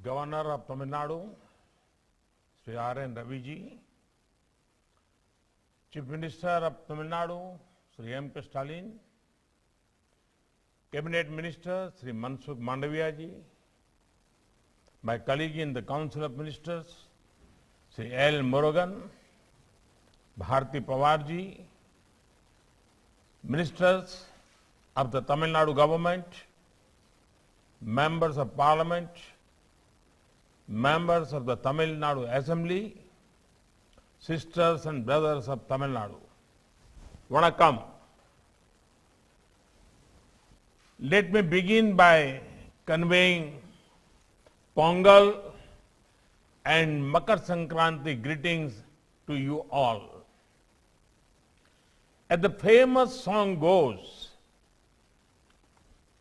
Governor of Tamil Nadu, Sri R.N. Ravi ji, Chief Minister of Tamil Nadu, Sri M.K. Stalin, Cabinet Minister, Sri Mansukh Mandaviya ji, my colleague in the Council of Ministers, Sri L. Murugan, Bharti Pawar ji, Ministers of the Tamil Nadu government, members of Parliament, members of the Tamil Nadu Assembly, sisters and brothers of Tamil Nadu. Vanakkam. Let me begin by conveying Pongal and Makar Sankranti greetings to you all. As the famous song goes,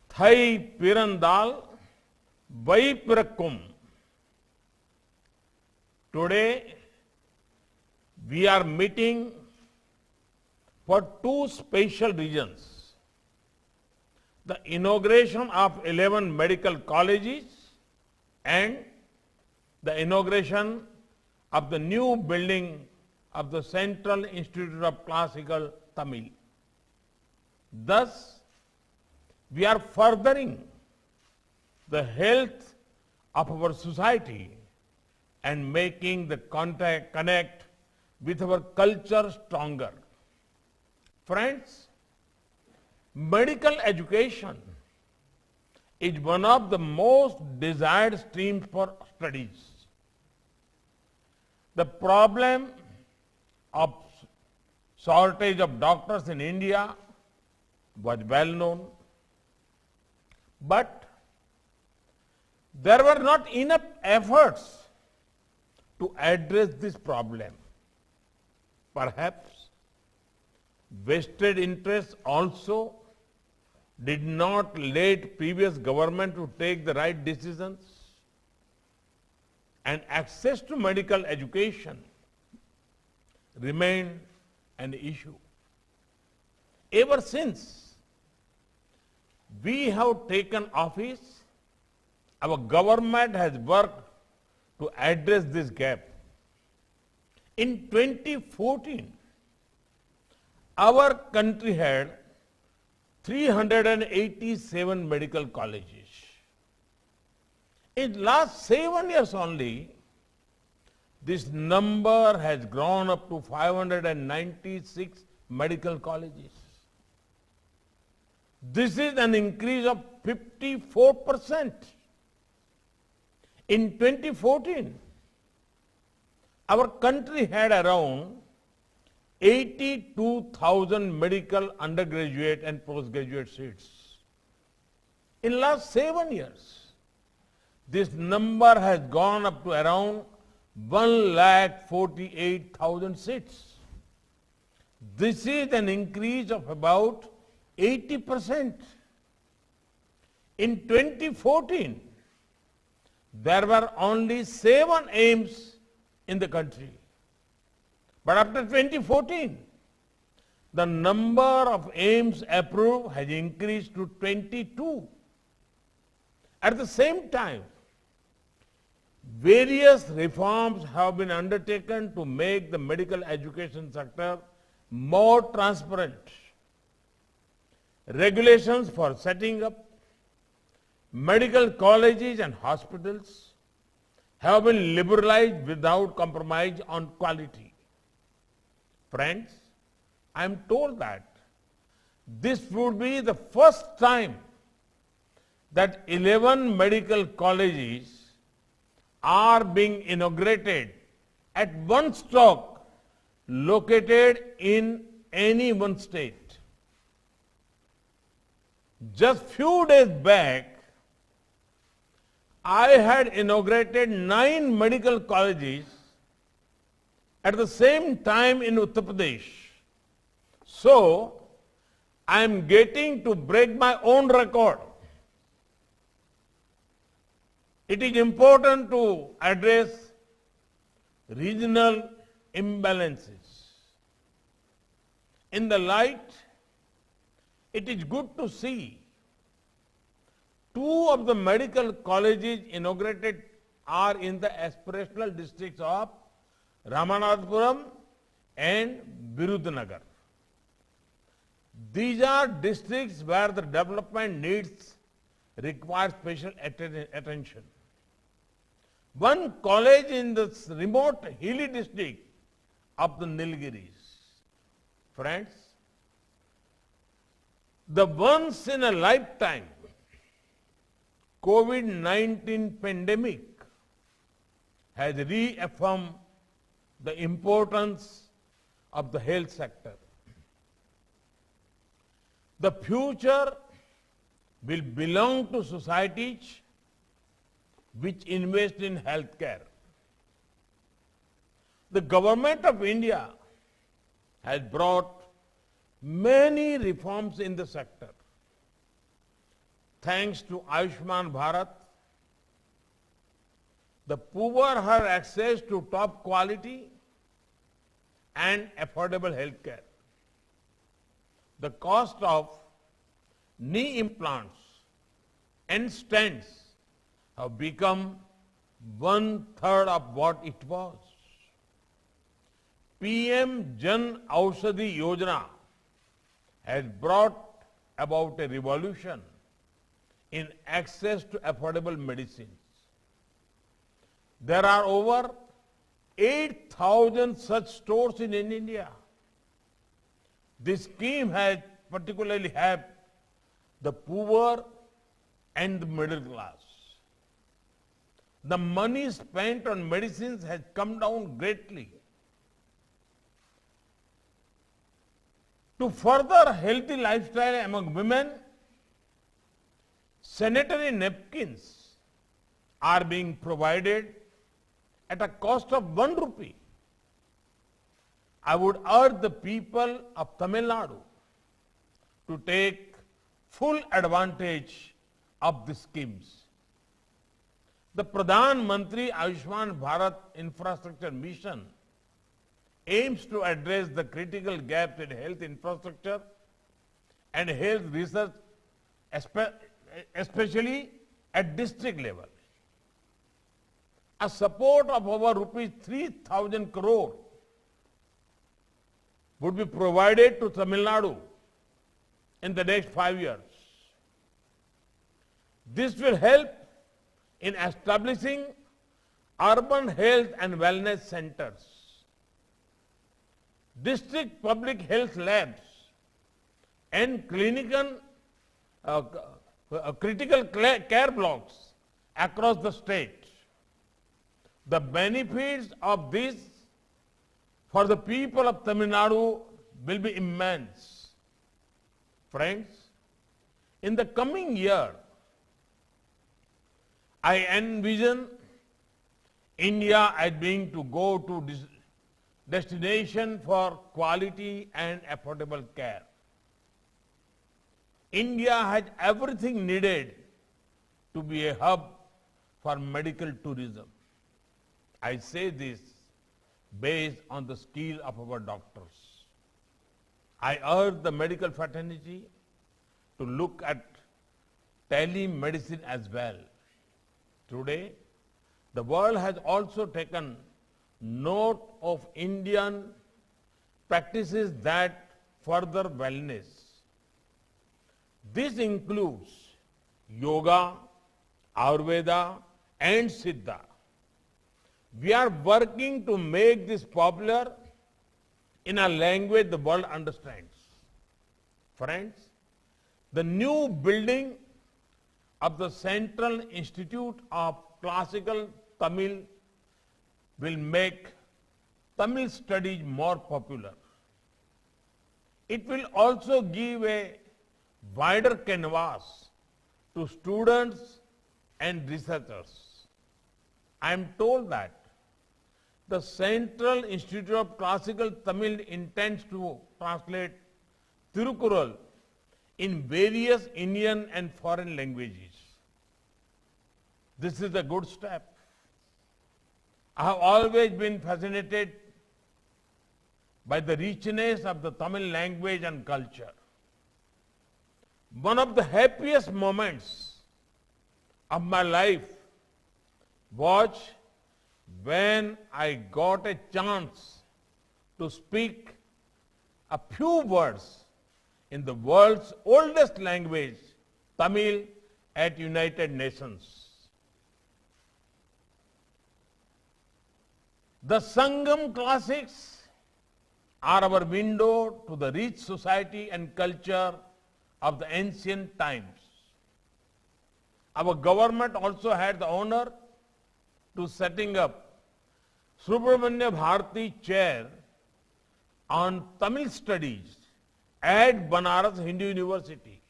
Thai Pirandal Vai Pirakkum. Today, we are meeting for two special reasons. The inauguration of 11 medical colleges and the inauguration of the new building of the Central Institute of Classical Tamil. Thus, we are furthering the health of our society and making the connect with our culture stronger. Friends, medical education is one of the most desired streams for studies. The problem of shortage of doctors in India was well known, but there were not enough efforts to address this problem. Perhaps vested interests also did not let previous government to take the right decisions, and access to medical education remained an issue. Ever since we have taken office, our government has worked to address this gap. In 2014, our country had 387 medical colleges. In last 7 years only, this number has grown up to 596 medical colleges. This is an increase of 54%. In 2014, our country had around 82,000 medical undergraduate and postgraduate seats. In last 7 years, this number has gone up to around 1,48,000 seats. This is an increase of about 80%. In 2014, there were only 7 AIIMS in the country. But after 2014, the number of AIIMS approved has increased to 22. At the same time, various reforms have been undertaken to make the medical education sector more transparent. Regulations for setting up medical colleges and hospitals have been liberalized without compromise on quality. Friends, I am told that this would be the first time that 11 medical colleges are being inaugurated at one stock located in any one state. Just few days back, I had inaugurated 9 medical colleges at the same time in Uttar Pradesh. So, I am getting to break my own record. It is important to address regional imbalances. In the light, it is good to see 2 of the medical colleges inaugurated are in the aspirational districts of Ramanathapuram and Virudhunagar. These are districts where the development needs require special attention. One college in the remote hilly district of the Nilgiris. Friends, the once in a lifetime COVID-19 pandemic has reaffirmed the importance of the health sector. The future will belong to societies which invest in healthcare. The government of India has brought many reforms in the sector. Thanks to Ayushman Bharat, the poor have access to top quality and affordable healthcare. The cost of knee implants and stents have become 1/3 of what it was. PM Jan Aushadhi Yojana has brought about a revolution in access to affordable medicines. There are over 8,000 such stores in India. This scheme has particularly helped the poor and the middle class. The money spent on medicines has come down greatly. To further healthy lifestyle among women, sanitary napkins are being provided at a cost of 1 rupee. I would urge the people of Tamil Nadu to take full advantage of these schemes. The Pradhan Mantri Ayushman Bharat Infrastructure Mission aims to address the critical gaps in health infrastructure and health research, especially at district level. A support of over rupees 3,000 crore would be provided to Tamil Nadu in the next 5 years. This will help in establishing urban health and wellness centers, district public health labs, and critical care blocks across the state. The benefits of this for the people of Tamil Nadu will be immense. Friends, in the coming year, I envision India as being to go to destination for quality and affordable care. India has everything needed to be a hub for medical tourism. I say this based on the skill of our doctors. I urge the medical fraternity to look at telemedicine as well. Today, the world has also taken note of Indian practices that further wellness. This includes yoga, Ayurveda, and Siddha. We are working to make this popular in a language the world understands. Friends, the new building of the Central Institute of Classical Tamil will make Tamil studies more popular. It will also give a wider canvas to students and researchers. I am told that the Central Institute of Classical Tamil intends to translate Tirukural in various Indian and foreign languages. This is a good step. I have always been fascinated by the richness of the Tamil language and culture. One of the happiest moments of my life Watch, when I got a chance to speak a few words in the world's oldest language, Tamil, at United Nations. The Sangam classics are our window to the rich society and culture of the ancient times. Our government also had the honor to setting up Subramanya Bharati Chair on Tamil Studies at Banaras Hindu University.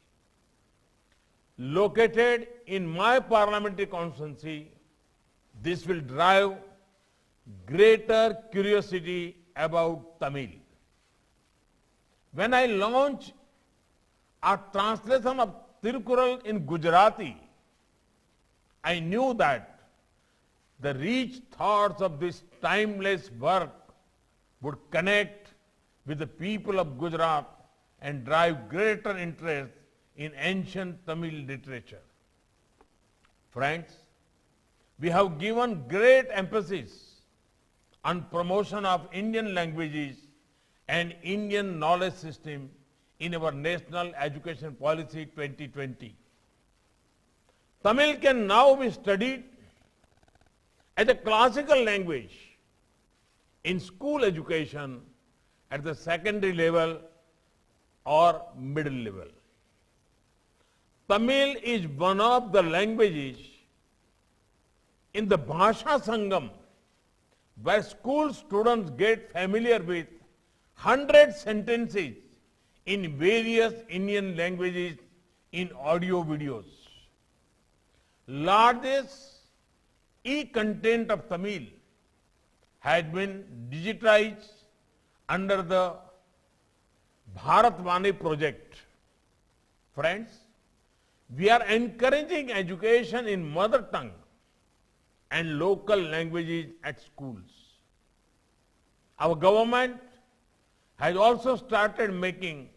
Located in my parliamentary constituency, this will drive greater curiosity about Tamil. When I launched a translation of Tirukural in Gujarati, I knew that the rich thoughts of this timeless work would connect with the people of Gujarat and drive greater interest in ancient Tamil literature. Friends, we have given great emphasis on promotion of Indian languages and Indian knowledge system in our National Education Policy 2020. Tamil can now be studied as a classical language in school education at the secondary level or middle level. Tamil is one of the languages in the Bhasha Sangam where school students get familiar with 100 sentences in various Indian languages in audio videos. Largest e-content of Tamil has been digitized under the Bharatvani project. Friends, we are encouraging education in mother tongue and local languages at schools. Our government has also started making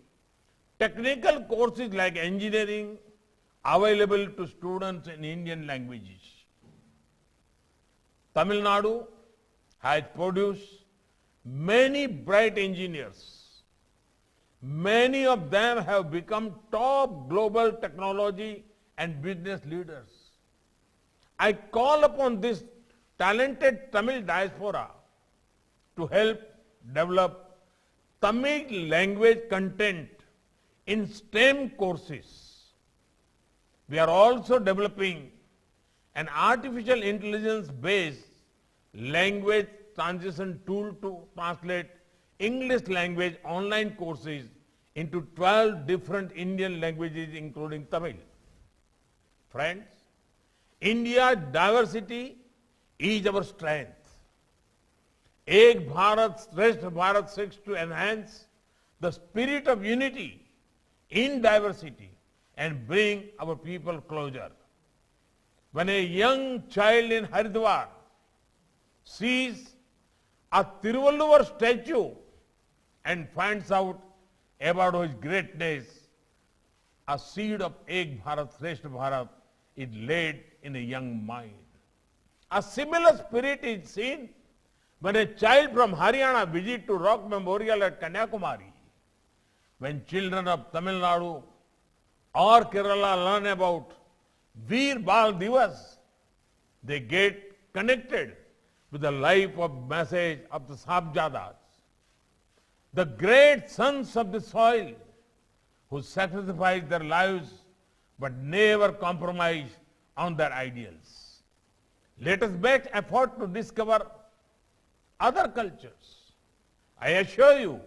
technical courses like engineering available to students in Indian languages. Tamil Nadu has produced many bright engineers. Many of them have become top global technology and business leaders. I call upon this talented Tamil diaspora to help develop Tamil language content in STEM courses. We are also developing an artificial intelligence-based language transition tool to translate English language online courses into 12 different Indian languages, including Tamil. Friends, India's diversity is our strength. Ek Bharat, Shresth Bharat seeks to enhance the spirit of unity in diversity and bring our people closer. When a young child in Haridwar sees a Tiruvalluvar statue and finds out about his greatness, a seed of Ek Bharat, Shresth Bharat is laid in a young mind. A similar spirit is seen when a child from Haryana visits to Rock Memorial at Kanyakumari. When children of Tamil Nadu or Kerala learn about Veer Bal Divas, they get connected with the life of message of the Sabjadas, the great sons of the soil who sacrificed their lives but never compromised on their ideals. Let us make effort to discover other cultures. I assure you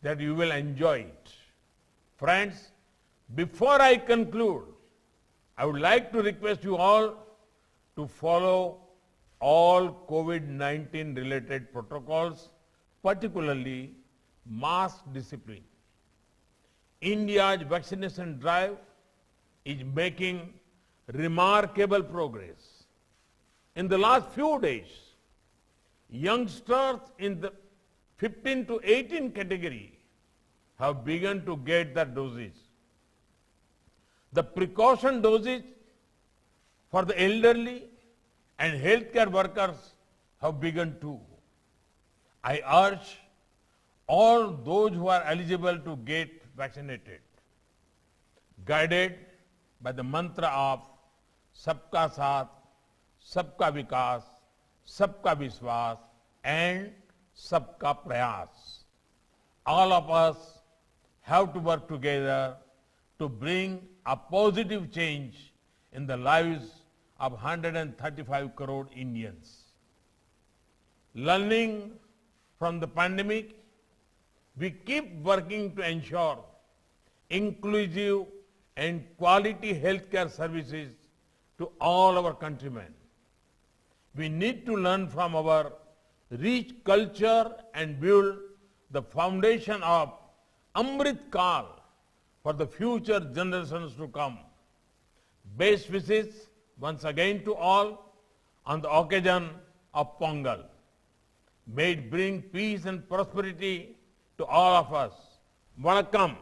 that you will enjoy it. Friends, before I conclude, I would like to request you all to follow all COVID-19 related protocols, particularly mask discipline. India's vaccination drive is making remarkable progress. In the last few days, youngsters in the 15 to 18 category have begun to get their doses. The precaution doses for the elderly and healthcare workers have begun too. I urge all those who are eligible to get vaccinated, guided by the mantra of Sabka Saath, Sabka Vikas, Sabka Vishwas, and Sabka Prayas. All of us have to work together to bring a positive change in the lives of 135 crore Indians. Learning from the pandemic, we keep working to ensure inclusive and quality healthcare services to all our countrymen. We need to learn from our rich culture and build the foundation of Amrit Kal for the future generations to come. Best wishes once again to all on the occasion of Pongal. May it bring peace and prosperity to all of us. Vanakkam.